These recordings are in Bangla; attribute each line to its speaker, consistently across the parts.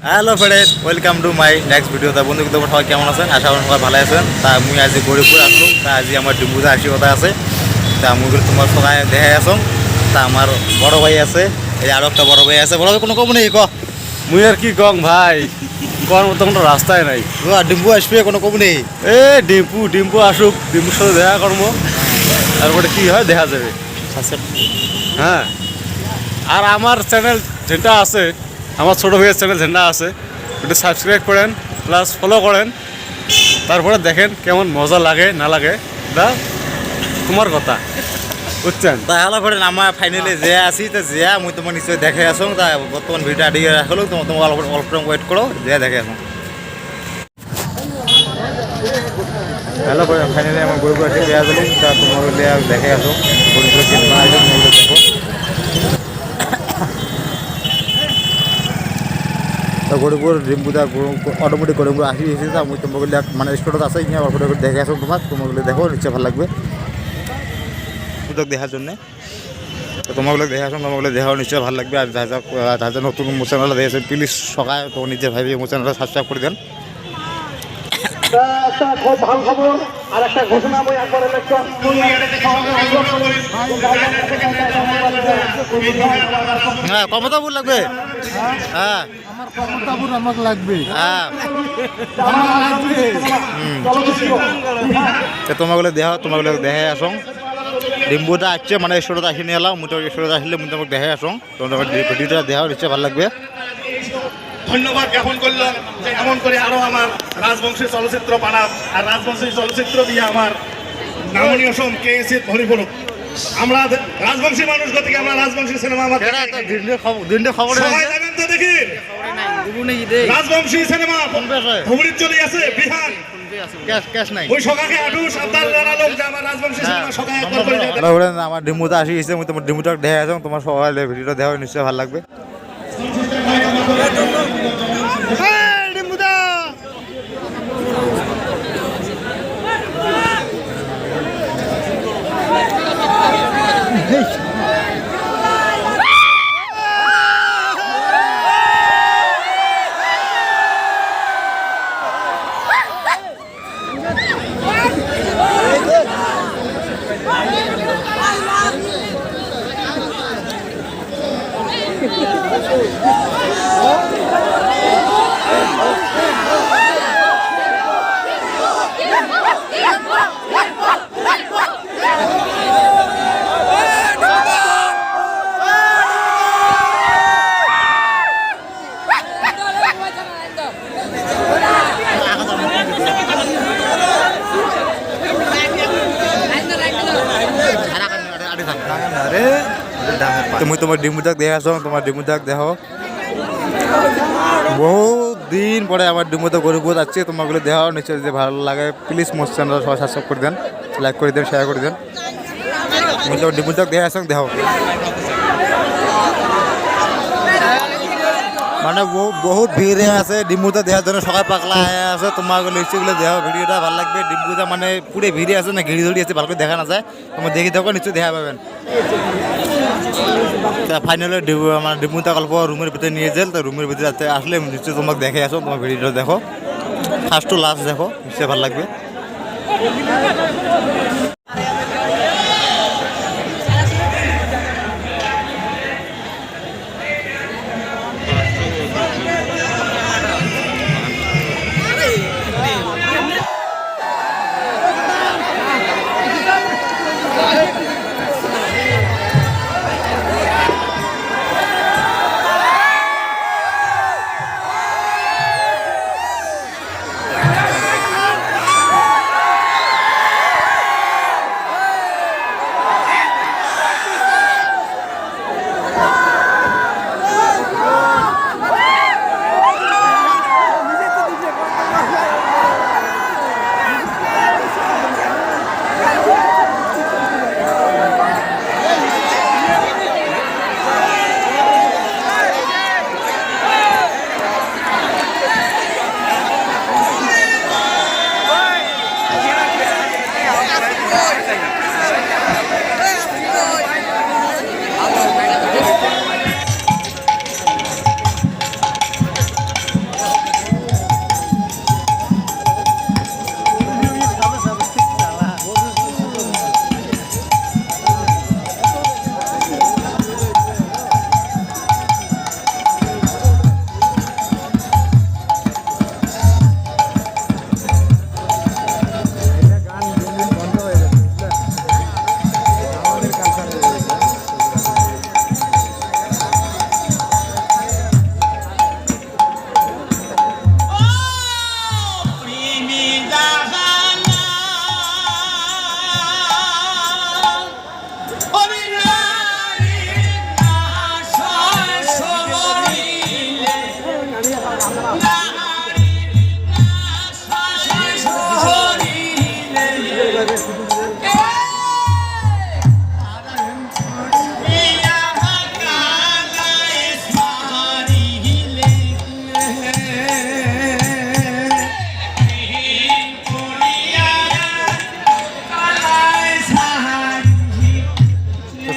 Speaker 1: Hello friend, welcome to my next video. তা বন্ধু তোমার সবাই কেমন আছেন? আশা করি সবাই ভালো আছেন। তা মুই আজি গরিবপুর আসলো। তা আজি আমার ডিম্বুতে আসি কথা আছে। তা মুই তোমার সবাই দেখাই আসুন। তা আমার বড় ভাই আছে, এই আরো একটা বড় ভাই আছে। বড় ভাই কোনো কম নেই ক
Speaker 2: মুই আর কি কং ভাই, কর মতো কোনো রাস্তায় নাই।
Speaker 1: ডিম্বু আসবে কোনো কম নেই।
Speaker 2: এ ডিম্পু আসুক, ডিম্পুর সাথে দেখা করবো, তারপরে কি হয় দেখা যাবে। হ্যাঁ, আর আমার চ্যানেল যেটা আছে, আমার ছোটো ভাইয়ের চ্যানেল যেটা আছে, ওটা সাবস্ক্রাইব করেন, প্লাস ফলো করেন, তারপরে দেখেন কেমন মজা লাগে না লাগে। দা তোমার কথা বুঝছেন।
Speaker 1: তা হ্যালো ফ্রেন্ড, আমার ফাইনালি যে আছি তা যে মুই তোমার নিশ্চয়ই দেখে আসুন। তা বর্তমান ভিডিও আডিয়ে রাখলো, তোমার অল্প ওয়েট করো, যে দেখে আসুন। হ্যালো ফাইনালি আমার গরিব আছে পেয়ে গেলাম। তা তোমার দেখে আসো গরিবগুলো কেমন আসবে দেখো। তো গরিবপুর ডিম্পুদা অটোমেটিক গরিবপুর আসি এসেছে। আমি তোমাকে মানে স্টোরত আছে ইয়ে অল্প করে দেখে আসো। তোমাগুলো দেখো, নিশ্চয় ভালো লাগবে সুযোগ দেখার জন্যে। তো তোমাগুলো দেখে আসুন, তোমাগুলো দেখাও নিশ্চয়ই ভালো লাগবে। আর যা নতুন চ্যানেলটা দেখেছে প্লিজ সকালে তো নিজে ভাবি চ্যানেলটা সাবস্ক্রাইব করে দেন।
Speaker 3: একটা খুব ভালো খবর আর একটা ঘোষণা বই একবার
Speaker 1: হ্যাঁ, কমতাপুর লাগবে। হ্যাঁ,
Speaker 2: আমাকে লাগবে।
Speaker 1: হ্যাঁ, তোমাগুলো দেখে আসুন। ডিম্বুটা আসছে মানে স্টোরটা আসি নিয়ে এলাম। মুই স্টোরটা আসলে মুই তোমাকে দেখে আসুন। তোমার ভিডিওটা দেখাও নিশ্চয় ভালো লাগবে।
Speaker 3: ধন্যবাদ জ্ঞাপন করলাম যে এমন করে আরো আমার রাজবংশী চলচ্চিত্র বানাব আর রাজবংশী চলচ্চিত্র দিয়ে আমার নামনীয় সোম কেএসি হরিপুরক। আমরা রাজবংশী মানুষ গতিকে আমরা রাজবংশী সিনেমা আমার সবাই যাবেন তো দেখি রাজবংশী সিনেমা হুমড়ি চলে আছে বিহার ওই সকাকে আটু সাবধান জানালো যে আমার রাজবংশী সিনেমা সকালে একবার করে যাবে।
Speaker 1: আমার ডিম্বুটা আসি গেছে, মুই তোমার ডিম্বুটা দেখে আসুন। তোমার সবাই ভিডিওটা দেখা নিশ্চয়ই ভালো লাগবে। তুমি তোমার ডিম্বুটাক দেখে আসো, তোমার ডিম্বুটাক দেখো। বহুত দিন পরে আমার ডিম্বুতে গরিব যাচ্ছে। তোমাগুলো দেখাও নিশ্চয়, যদি ভালো লাগে প্লিজ মোর চ্যানেল সবাই সাবস্ক্রাইব করে দেন, লাইক করে দেন, শেয়ার করে দেন। তুমি তোমার ডিম্বুটাক দেখে আসো, দেখো মানে বহুত ভিড়ে আছে ডিম্বুতে দেখার জন্য। সবাই পাগলা হয়ে আছে। তোমাগুলো নিশ্চয়গুলো দেখো, ভিডিওটা ভালো লাগবে। ডিম্বুতে মানে পুরো ভিড়ে আছে না, ঘিড়ি ধরি আছে, ভালো করে দেখা না যায়। তোমার দেখে দেখো, নিশ্চয়ই দেখা পাবেন। ফাইনালি আমার ডিম্বুটা গল্প রুমের ভিতরে নিয়ে যাল। তো রুমের ভিতরে আসলে নিশ্চয়ই তোমাকে দেখে আসো। তোমার ভিডিওটা দেখো, ফার্স্ট টু লাস্ট দেখো, নিশ্চয়ই ভালো লাগবে।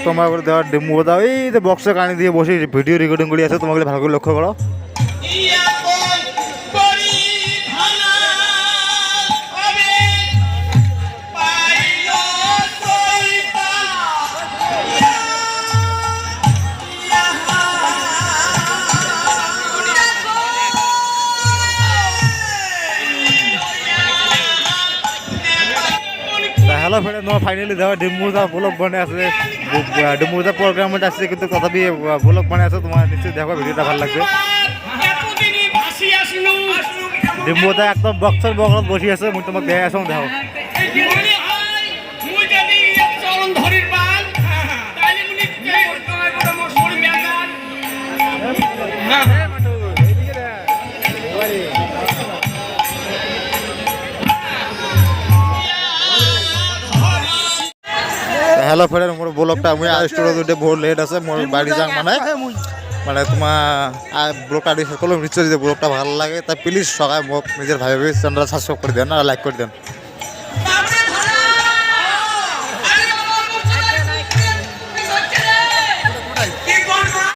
Speaker 1: তোমার করে দেওয়ার ডেমো দাও এই যে বক্সের কানে দিয়ে বসে ভিডিও রেকর্ডিং করে আছে তোমাকে ভালো করে লক্ষ্য করো। হ্যালো ফ্রেন্ড, তোমার ফাইনালি দেওয়া ডেমুদা ব্লগ বনে আছে, ডেমুদা প্রোগ্রামে আসছে কিন্তু তথাপি ব্লগ বনে আছে। তোমার নিশ্চয়ই দেখো, ভিডিওটা ভালো লাগবে। ডেমুদা একদম বক্সের বগলত বসে আছে, মুই তোমাকে দেখে আসো, দেখো। হ্যালো ফ্রেন্ড, মোর ব্লগটা আমি স্টোরে দুটো বহুত লেট আছে, মোর বাড়ি যাং মানে তোমার ব্লগটা শেষ করলাম। নিশ্চয়ই যদি ব্লগটা ভালো লাগে তা প্লিজ সবাই মোক নিজের ভাই চ্যানেলটা সাবস্ক্রাইব করে দেন আর লাইক করে দেন।